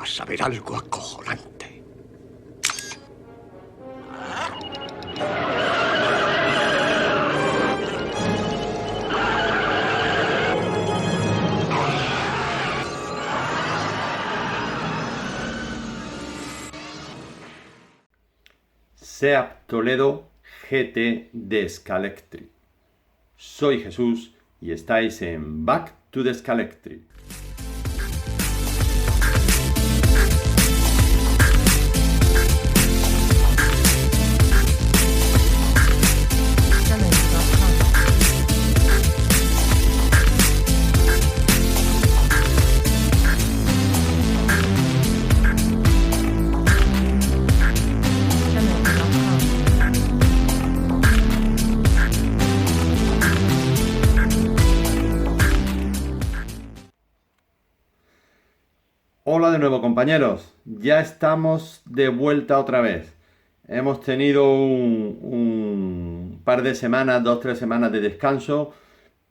vas a ver algo acojonante. SEAT Toledo GT de Scalextric. Soy Jesús y estáis en Back to the Scalextric. Hola de nuevo, compañeros, ya estamos de vuelta otra vez. Hemos tenido un par de semanas, 2-3 semanas de descanso,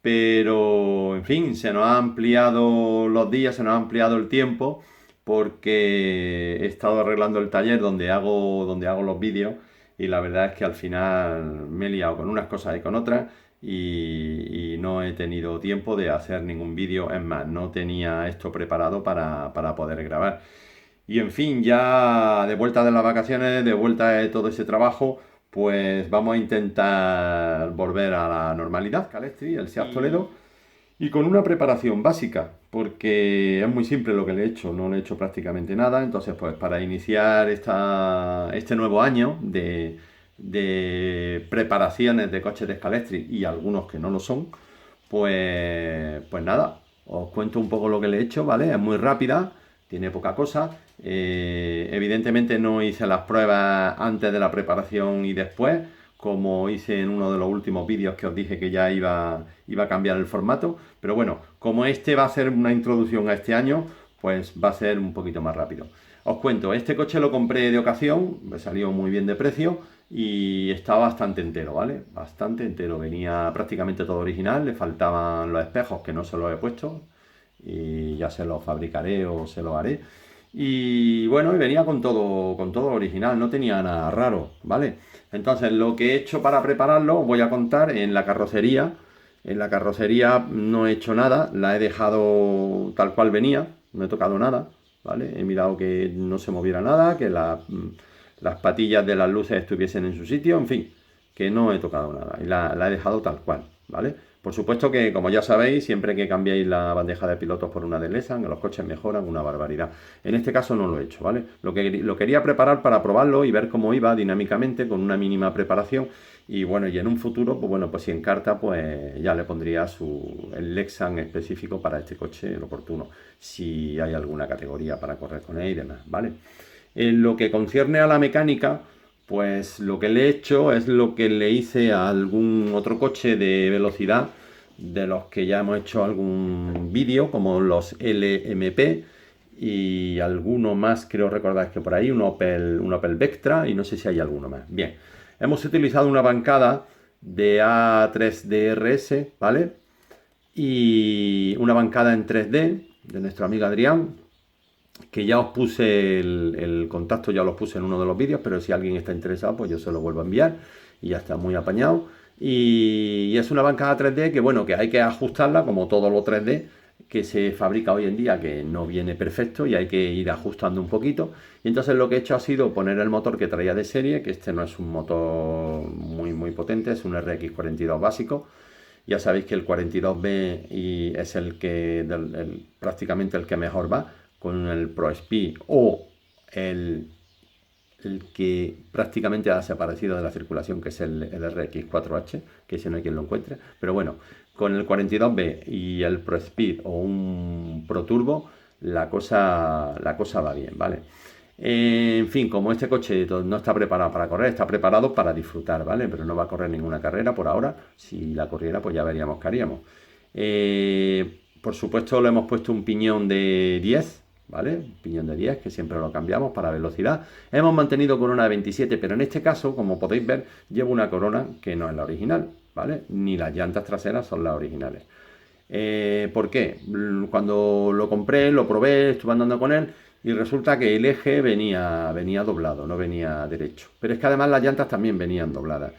pero en fin, se nos ha ampliado los días, se nos ha ampliado el tiempo, porque he estado arreglando el taller donde hago los vídeos, y la verdad es que al final me he liado con unas cosas y con otras, y no he tenido tiempo de hacer ningún vídeo. Es más, no tenía esto preparado para poder grabar. Y en fin, ya de vuelta de las vacaciones, de vuelta de todo ese trabajo, pues vamos a intentar volver a la normalidad, Scalextric, el SEAT Toledo, y con una preparación básica, porque es muy simple lo que le he hecho, no le he hecho prácticamente nada. Entonces, pues para iniciar este nuevo año de preparaciones de coches de Scalextric, y algunos que no lo son, pues nada, os cuento un poco lo que le he hecho, ¿vale? Es muy rápida, tiene poca cosa. Evidentemente no hice las pruebas antes de la preparación y después, como hice en uno de los últimos vídeos que os dije que ya iba a cambiar el formato. Pero bueno, como este va a ser una introducción a este año, pues va a ser un poquito más rápido. Os cuento, este coche lo compré de ocasión, me salió muy bien de precio y está bastante entero, ¿vale? Bastante entero, venía prácticamente todo original, le faltaban los espejos que no se los he puesto y ya se los fabricaré o se los haré. Y bueno, y venía con todo original, no tenía nada raro, ¿vale? Entonces, lo que he hecho para prepararlo, voy a contar en la carrocería. En la carrocería no he hecho nada, la he dejado tal cual venía, no he tocado nada, ¿vale? He mirado que no se moviera nada, que las patillas de las luces estuviesen en su sitio, en fin, que no he tocado nada y la he dejado tal cual, ¿vale? Por supuesto que, como ya sabéis, siempre que cambiéis la bandeja de pilotos por una de Lesan, los coches mejoran una barbaridad. En este caso no lo he hecho, ¿vale? Lo quería preparar para probarlo y ver cómo iba dinámicamente con una mínima preparación. Y bueno, y en un futuro, pues bueno, pues si encarta, pues ya le pondría el Lexan específico para este coche, el oportuno, si hay alguna categoría para correr con él y demás, ¿vale? En lo que concierne a la mecánica, pues lo que le he hecho es lo que le hice a algún otro coche de velocidad, de los que ya hemos hecho algún vídeo, como los LMP y alguno más, creo recordar que por ahí, un Opel Vectra, y no sé si hay alguno más. Bien, hemos utilizado una bancada de A3DRS, ¿vale? Y una bancada en 3D de nuestro amigo Adrián, que ya os puse el contacto, ya los puse en uno de los vídeos, pero si alguien está interesado, pues yo se lo vuelvo a enviar y ya está muy apañado. Y es una bancada 3D que, bueno, que hay que ajustarla como todo lo 3D que se fabrica hoy en día, que no viene perfecto y hay que ir ajustando un poquito. Y entonces lo que he hecho ha sido poner el motor que traía de serie, que este no es un motor muy potente, es un RX42 básico. Ya sabéis que el 42B es prácticamente el que mejor va, con el Pro Speed o el que prácticamente ha desaparecido de la circulación, que es el RX4H, que ese no hay quien lo encuentre. Pero bueno, con el 42B y el Pro Speed o un Pro Turbo, la cosa va bien, ¿vale? En fin, como este coche no está preparado para correr, está preparado para disfrutar, ¿vale? Pero no va a correr ninguna carrera por ahora. Si la corriera, pues ya veríamos qué haríamos. Por supuesto, le hemos puesto un piñón de 10, ¿vale? Un piñón de 10, que siempre lo cambiamos para velocidad. Hemos mantenido corona de 27, pero en este caso, como podéis ver, llevo una corona que no es la original, ¿vale? Ni las llantas traseras son las originales. ¿Por qué? Cuando lo compré, lo probé, estuve andando con él y resulta que el eje venía doblado, no venía derecho. Pero es que además las llantas también venían dobladas.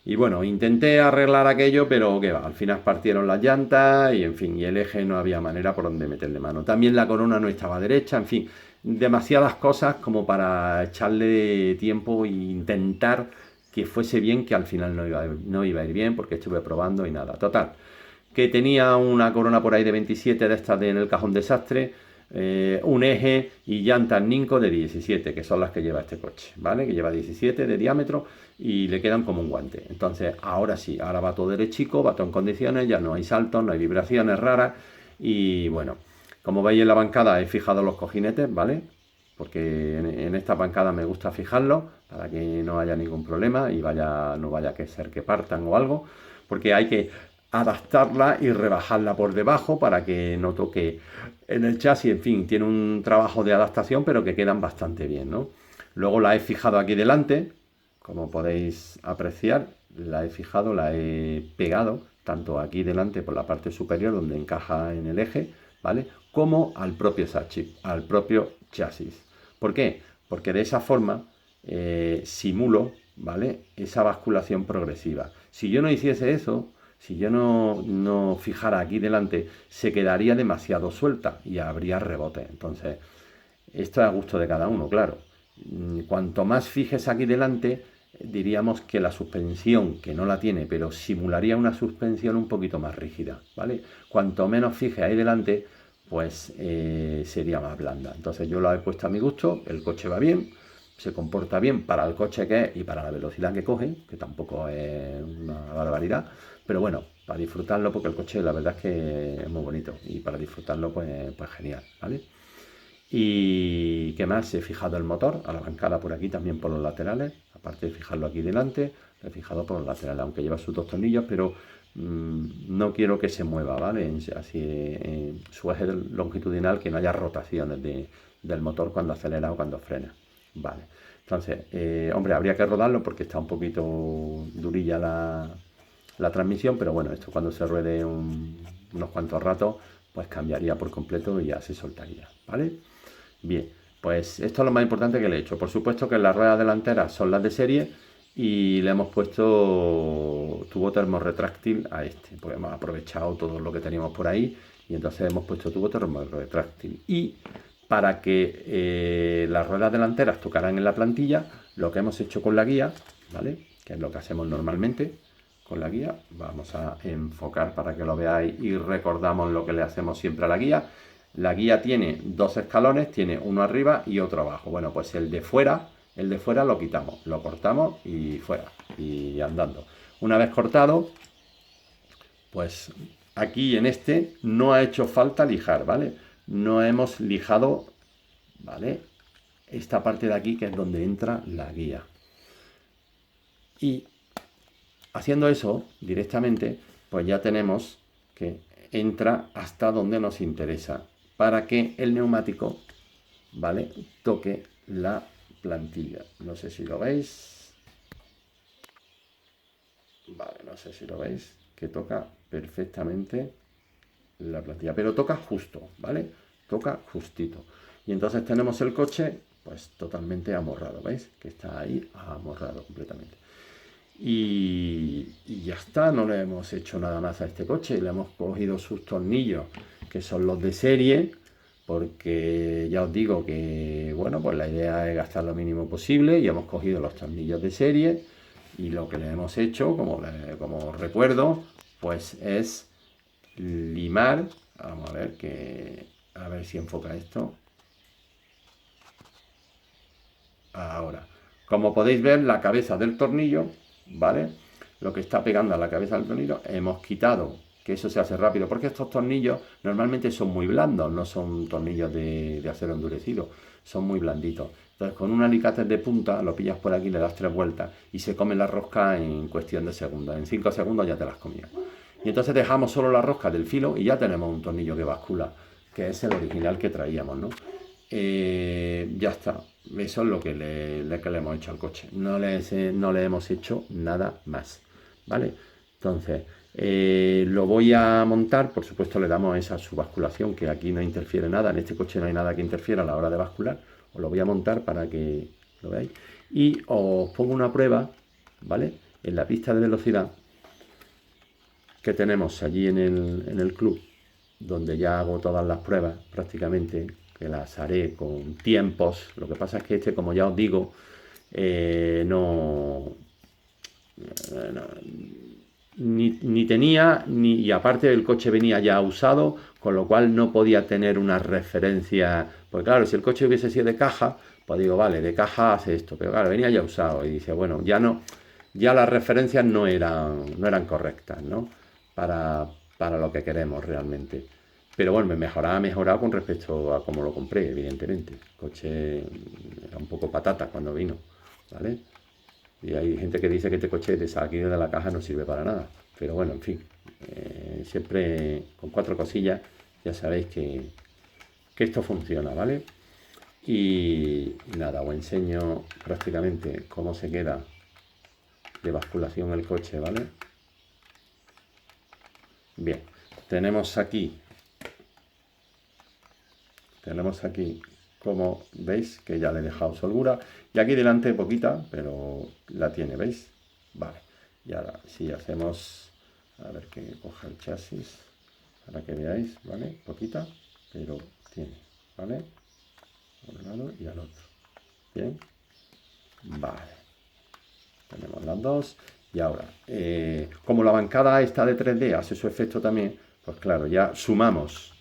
Y bueno, intenté arreglar aquello, pero qué va, al final partieron las llantas y en fin, y el eje no había manera por donde meterle mano. También la corona no estaba derecha, en fin, demasiadas cosas como para echarle tiempo e intentar que fuese bien, que al final no iba a ir bien porque estuve probando y nada. Total, que tenía una corona por ahí de 27 de estas en el cajón desastre, un eje y llantas Ninco de 17, que son las que lleva este coche, ¿vale? Que lleva 17 de diámetro y le quedan como un guante. Entonces, ahora sí, ahora va todo derechico, va todo en condiciones, ya no hay saltos, no hay vibraciones raras y bueno, como veis en la bancada he fijado los cojinetes, ¿vale? Porque en esta bancada me gusta fijarlos para que no haya ningún problema y no vaya a ser que partan o algo, porque hay que adaptarla y rebajarla por debajo para que no toque en el chasis. En fin, tiene un trabajo de adaptación, pero que quedan bastante bien, ¿no? Luego la he fijado aquí delante, como podéis apreciar, la he pegado tanto aquí delante por la parte superior donde encaja en el eje, ¿vale? Como al propio chasis. ¿Por qué? Porque de esa forma simulo, ¿vale? Esa basculación progresiva. Si yo no hiciese eso, si yo no fijara aquí delante, se quedaría demasiado suelta y habría rebote. Entonces, esto es a gusto de cada uno, claro. Cuanto más fijes aquí delante, diríamos que la suspensión, que no la tiene, pero simularía una suspensión un poquito más rígida, ¿vale? Cuanto menos fije ahí delante, pues sería más blanda. Entonces yo la he puesto a mi gusto, el coche va bien, se comporta bien para el coche que es y para la velocidad que coge, que tampoco es una barbaridad, pero bueno, para disfrutarlo, porque el coche la verdad es que es muy bonito y para disfrutarlo pues genial, ¿vale? Y qué más, he fijado el motor a la bancada por aquí, también por los laterales, aparte de fijarlo aquí delante, lo he fijado por los laterales, aunque lleva sus dos tornillos, pero no quiero que se mueva, ¿vale? Así en su eje longitudinal, que no haya rotaciones del motor cuando acelera o cuando frena, ¿vale? Entonces, hombre, habría que rodarlo porque está un poquito durilla la transmisión, pero bueno, esto cuando se ruede unos cuantos ratos, pues cambiaría por completo y ya se soltaría, ¿vale? Bien, pues esto es lo más importante que le he hecho. Por supuesto que las ruedas delanteras son las de serie y le hemos puesto tubo termorretráctil a este, porque hemos aprovechado todo lo que teníamos por ahí y entonces hemos puesto tubo termorretráctil. Y para que las ruedas delanteras tocaran en la plantilla, lo que hemos hecho con la guía, ¿vale? Que es lo que hacemos normalmente con la guía. Vamos a enfocar para que lo veáis y recordamos lo que le hacemos siempre a la guía. La guía tiene dos escalones, tiene uno arriba y otro abajo. Bueno, pues el de fuera lo quitamos, lo cortamos y fuera, y andando. Una vez cortado, pues aquí en este no ha hecho falta lijar, ¿vale? No hemos lijado, ¿vale? Esta parte de aquí que es donde entra la guía. Y haciendo eso directamente, pues ya tenemos que entra hasta donde nos interesa para que el neumático, ¿vale?, toque la plantilla. No sé si lo veis. Vale, no sé si lo veis, que toca perfectamente la plantilla, pero toca justo, ¿vale? Toca justito. Y entonces tenemos el coche, pues totalmente amorrado, ¿veis? Que está ahí amorrado completamente. Y ya está, no le hemos hecho nada más a este coche, le hemos cogido sus tornillos, que son los de serie, porque ya os digo que, bueno, pues la idea es gastar lo mínimo posible y hemos cogido los tornillos de serie y lo que le hemos hecho, como recuerdo, pues es limar, vamos a ver si enfoca esto. Ahora, como podéis ver, la cabeza del tornillo, ¿vale? Lo que está pegando a la cabeza del tornillo, hemos quitado, que eso se hace rápido, porque estos tornillos normalmente son muy blandos, no son tornillos de acero endurecido, son muy blanditos. Entonces con un alicate de punta lo pillas por aquí, le das 3 vueltas y se come la rosca en cuestión de segundos. En 5 segundos ya te las comías. Y entonces dejamos solo la rosca del filo y ya tenemos un tornillo que bascula, que es el original que traíamos, ¿no? Ya está. Eso es lo que le hemos hecho al coche. No le hemos hecho nada más, ¿vale? Entonces, Lo voy a montar, por supuesto le damos esa subasculación, que aquí no interfiere nada, en este coche no hay nada que interfiera a la hora de bascular. Os lo voy a montar para que lo veáis. Y os pongo una prueba, ¿vale? En la pista de velocidad que tenemos allí en el club, donde ya hago todas las pruebas prácticamente, que las haré con tiempos. Lo que pasa es que este, como ya os digo, no, ni tenía, y aparte el coche venía ya usado, con lo cual no podía tener una referencia. Pues claro, si el coche hubiese sido de caja, pues digo, vale, de caja hace esto, pero claro, venía ya usado, y dice, bueno, ya no, ya las referencias no eran correctas, ¿no? Para lo que queremos realmente. Pero bueno, ha mejorado con respecto a cómo lo compré, evidentemente. El coche era un poco patata cuando vino, ¿vale? Y hay gente que dice que este coche de salir de la caja no sirve para nada. Pero bueno, en fin, siempre con 4 cosillas ya sabéis que esto funciona, ¿vale? Y nada, os enseño prácticamente cómo se queda de basculación el coche, ¿vale? Bien, tenemos aquí, como veis, que ya le he dejado soltura. Y aquí delante poquita, pero la tiene, ¿veis? Vale. Y ahora, si hacemos, a ver que coja el chasis, para que veáis, ¿vale? Poquita, pero tiene, ¿vale? A un lado y al otro. Bien. Vale. Tenemos las dos. Y ahora, como la bancada está de 3D, hace su efecto también, pues claro, ya sumamos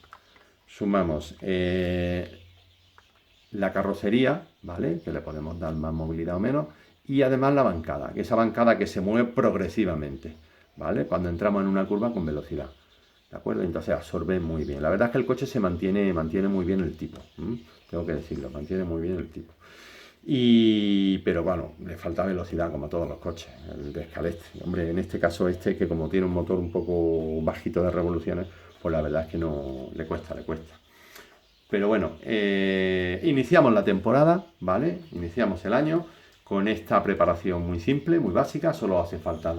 la carrocería, ¿vale? Que le podemos dar más movilidad o menos, y además la bancada, que esa bancada que se mueve progresivamente, ¿vale? Cuando entramos en una curva con velocidad, ¿de acuerdo? Entonces absorbe muy bien. La verdad es que el coche se mantiene muy bien el tipo, tengo que decirlo, mantiene muy bien el tipo. Pero bueno, le falta velocidad como a todos los coches, el de Scalextric. Hombre, en este caso que como tiene un motor un poco bajito de revoluciones, pues la verdad es que no le cuesta. Pero bueno, iniciamos la temporada, ¿vale? Iniciamos el año con esta preparación muy simple, muy básica. Solo hace falta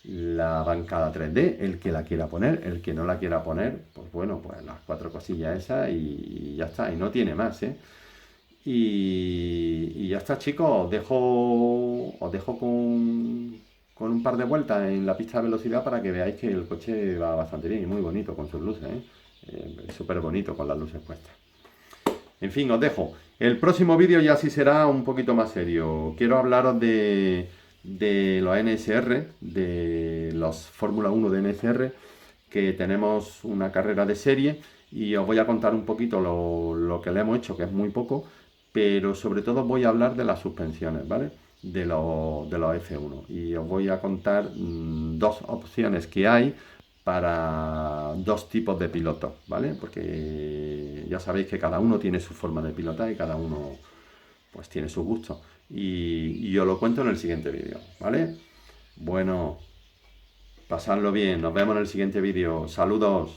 la bancada 3D, el que la quiera poner. El que no la quiera poner, pues bueno, pues las 4 cosillas esas y ya está. Y no tiene más, ¿eh? Y ya está, chicos. Os dejo con un par de vueltas en la pista de velocidad para que veáis que el coche va bastante bien y muy bonito con sus luces, ¿eh? Es súper bonito con las luces puestas. En fin, os dejo. El próximo vídeo ya sí será un poquito más serio. Quiero hablaros de los NSR, de los Fórmula 1 de NSR, que tenemos una carrera de serie y os voy a contar un poquito lo que le hemos hecho, que es muy poco, pero sobre todo voy a hablar de las suspensiones, ¿vale? De los F1. Y os voy a contar 2 opciones que hay para 2 tipos de pilotos, ¿vale? Porque ya sabéis que cada uno tiene su forma de pilotar y cada uno pues tiene su gusto. Y os lo cuento en el siguiente vídeo, ¿vale? Bueno, pasadlo bien, nos vemos en el siguiente vídeo. Saludos.